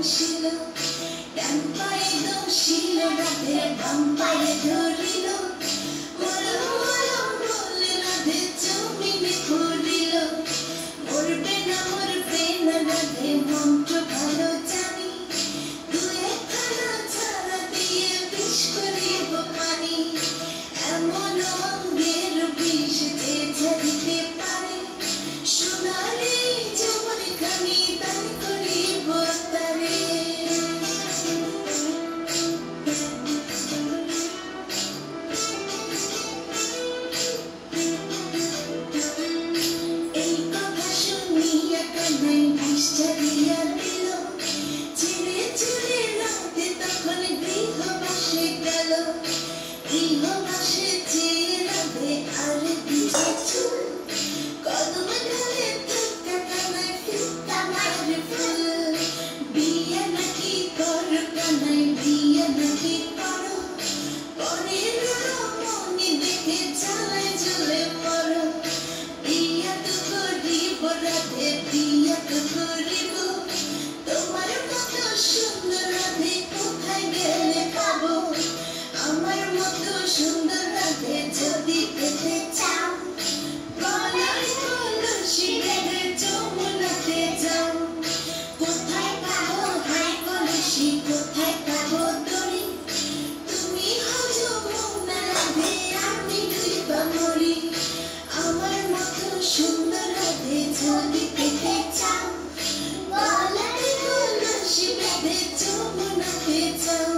ছিল ডান পায়ে দম ছিল রাধে বাম পায়ে ধরিল মলম মলম বলে রাধে জমিনে পড়িল মরবে না রাধে মন্ত্র ভালো জানি দু একখানা ছাড়া দিয়ে বিষ করিব পানি এমন অঙ্গের বিষ যে ঝরিতে পারে সোনারে যৌবন খানি দান করিব তারে এই কথা শুনিয়া কানাই বিষ ঝরিয়া দিল চিরে চিরে রাতে তখন গৃহবাসে গেল গৃহবাসে চেয়ে রাধে আর ভিজে চুল কদম ঢালে থাকা কানাই ফিক্কা মারে ফুল বিয়ে নাকি কর কানাই বিয়ে নাকি করো পরে মনে দেখে জ্বালায় জ্বলে পড়ো বিয়া তো করিব রাধে বিয়া তো করিব তোমার মতো সুন্দর রাধে কোথায় গেলে পাবো আমার মতো সুন্দর রাধে যদি পেতে চাও গলায় কলসি বেঁধে যমুনাতে যাও কোথায় পাবো হাই কলসি কোথায় পাবো দড়ি তুমি হও যমুনা রাধে আমি ডুইবা মরি আমার মতো সুন্দর রাধে যদি পেতে চাও গলায় কলসি বেঁধে যমুনাতে যাও